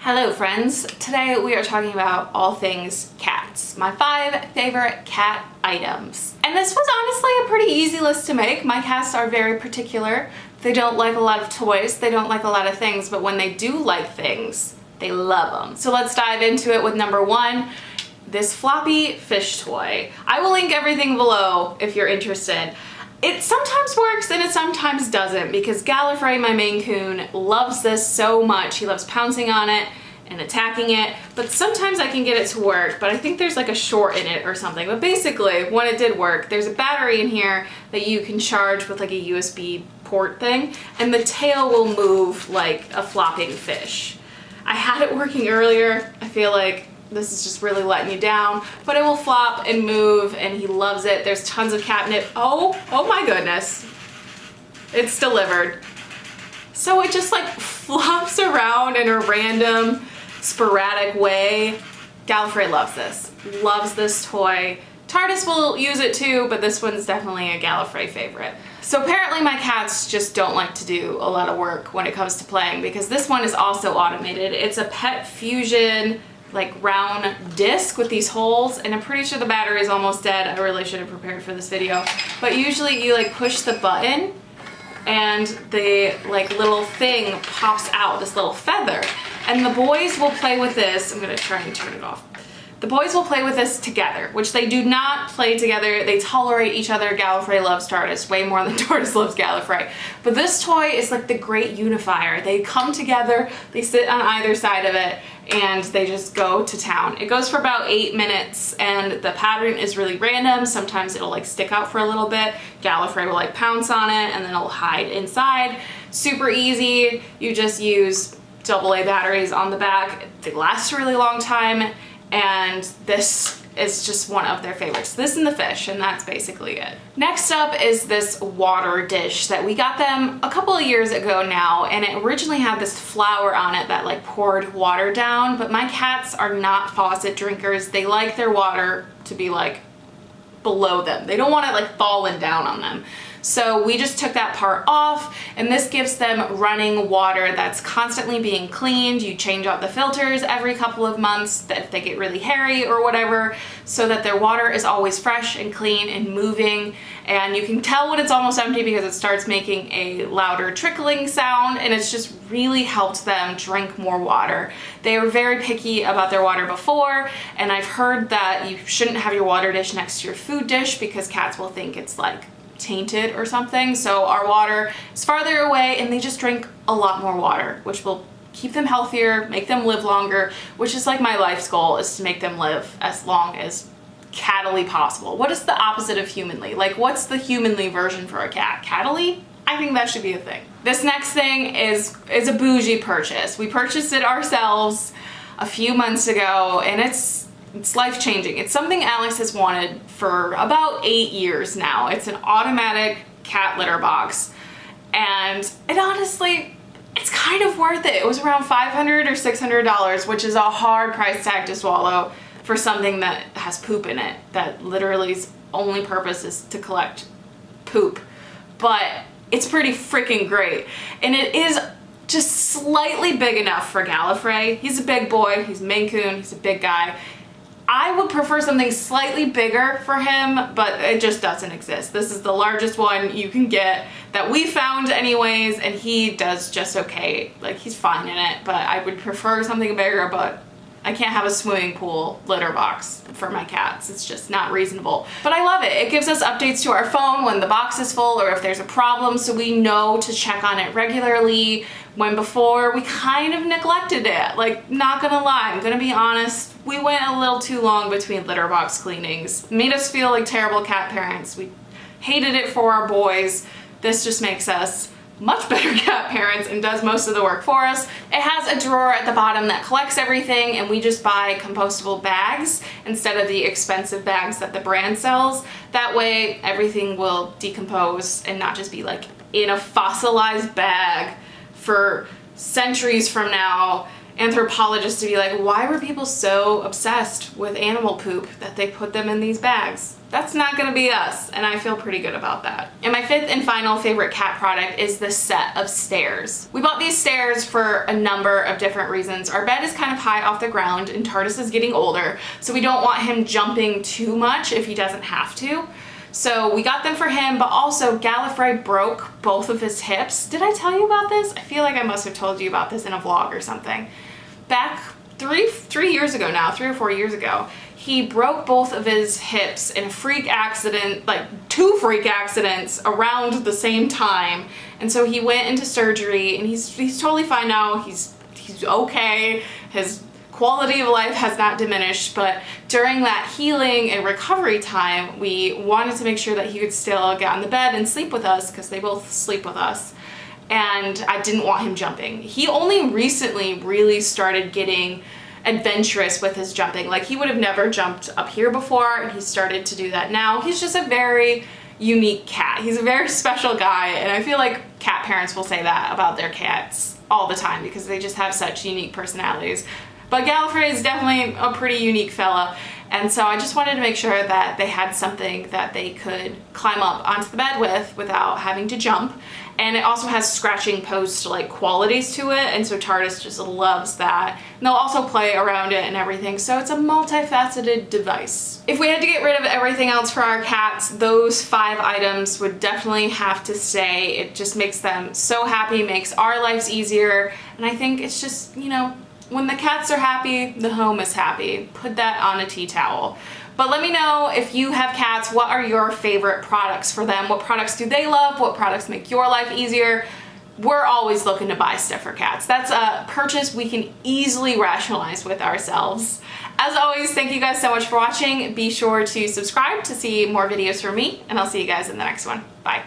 Hello friends, today we are talking about all things cats, my 5 favorite cat items. And this was honestly a pretty easy list to make. My cats are very particular. They don't like a lot of toys, they don't like a lot of things, but when they do like things, they love them. So let's dive into it with number 1, this Floppy Fish toy. I will link everything below if you're interested. It sometimes works and it sometimes doesn't because Gallifrey, my Maine Coon, loves this so much. He loves pouncing on it and attacking it, but sometimes I can get it to work, but I think there's like a short in it or something. But basically, when it did work, there's a battery in here that you can charge with like a USB port thing, and the tail will move like a flopping fish. I had it working earlier. I feel like this is just really letting you down, but it will flop and move and he loves it. There's tons of catnip. Oh my goodness. It's delivered. So it just like flops around in a random, sporadic way. Gallifrey loves this toy. TARDIS will use it too, but this one's definitely a Gallifrey favorite. So apparently my cats just don't like to do a lot of work when it comes to playing because this one is also automated. It's a Pet Fusion like round disc with these holes, and I'm pretty sure the battery is almost dead. I really should have prepared for this video, but usually you like push the button and the like little thing pops out, this little feather, and the boys will play with this. I'm gonna try and turn it off. The boys will play with this together, which they do not play together. They tolerate each other. Gallifrey loves TARDIS way more than TARDIS loves Gallifrey. But this toy is like the great unifier. They come together, they sit on either side of it, and they just go to town. It goes for about 8 minutes, and the pattern is really random. Sometimes it'll like stick out for a little bit. Gallifrey will like pounce on it, and then it'll hide inside. Super easy. You just use AA batteries on the back. They last a really long time. And this is just one of their favorites. This and the fish, and that's basically it. Next up is this water dish that we got them a couple of years ago now, and it originally had this flower on it that like poured water down, but my cats are not faucet drinkers. They like their water to be like below them. They don't want it like falling down on them. So we just took that part off, and this gives them running water that's constantly being cleaned. You change out the filters every couple of months if they get really hairy or whatever, so that their water is always fresh and clean and moving. And you can tell when it's almost empty because it starts making a louder trickling sound, and it's just really helped them drink more water. They were very picky about their water before, and I've heard that you shouldn't have your water dish next to your food dish because cats will think it's like tainted or something. So our water is farther away, and they just drink a lot more water, which will keep them healthier, make them live longer, which is like my life's goal, is to make them live as long as cattily possible. What is the opposite of humanly? Like, what's the humanly version for a cat? Cattily? I think that should be a thing. This next thing is a bougie purchase. We purchased it ourselves a few months ago, and it's life-changing. It's something Alex has wanted for about 8 years now. It's an automatic cat litter box, and it honestly, it's kind of worth it. It was around $500 or $600, which is a hard price tag to swallow for something that has poop in it, that literally's only purpose is to collect poop. But it's pretty freaking great, and it is just slightly big enough for Gallifrey. He's a big boy, he's a Maine Coon, he's a big guy. I would prefer something slightly bigger for him, but it just doesn't exist. This is the largest one you can get that we found anyways, and he does just okay. Like, he's fine in it, but I would prefer something bigger, but I can't have a swimming pool litter box for my cats. It's just not reasonable. But I love it. It gives us updates to our phone when the box is full or if there's a problem, so we know to check on it regularly, when before we kind of neglected it. Like, not gonna lie, I'm gonna be honest, we went a little too long between litter box cleanings. It made us feel like terrible cat parents. We hated it for our boys. This just makes us much better cat parents and does most of the work for us. It has a drawer at the bottom that collects everything, and we just buy compostable bags instead of the expensive bags that the brand sells. That way everything will decompose and not just be like in a fossilized bag for centuries from now anthropologists to be like, why were people so obsessed with animal poop that they put them in these bags? That's not gonna be us, and I feel pretty good about that. And my fifth and final favorite cat product is the set of stairs. We bought these stairs for a number of different reasons. Our bed is kind of high off the ground and Tardis is getting older, so we don't want him jumping too much if he doesn't have to. So we got them for him, but also Gallifrey broke both of his hips. Did I tell you about this? I feel like I must have told you about this in a vlog or something. Back three years ago now, 3 or 4 years ago, he broke both of his hips in a freak accident, like 2 freak accidents around the same time. And so he went into surgery and he's totally fine now. He's okay. His quality of life has not diminished, but during that healing and recovery time, we wanted to make sure that he could still get on the bed and sleep with us, because they both sleep with us. And I didn't want him jumping. He only recently really started getting adventurous with his jumping. Like, he would have never jumped up here before, and he started to do that now. He's just a very unique cat. He's a very special guy, and I feel like cat parents will say that about their cats all the time because they just have such unique personalities. But Gallifrey is definitely a pretty unique fella, and so I just wanted to make sure that they had something that they could climb up onto the bed with without having to jump. And it also has scratching post like qualities to it, and so Tardis just loves that. And they'll also play around it and everything, so it's a multifaceted device. If we had to get rid of everything else for our cats, those 5 items would definitely have to stay. It just makes them so happy, makes our lives easier, and I think it's just, you know, when the cats are happy, the home is happy. Put that on a tea towel. But let me know if you have cats, what are your favorite products for them? What products do they love? What products make your life easier? We're always looking to buy stuff for cats. That's a purchase we can easily rationalize with ourselves. As always, thank you guys so much for watching. Be sure to subscribe to see more videos from me, and I'll see you guys in the next one. Bye.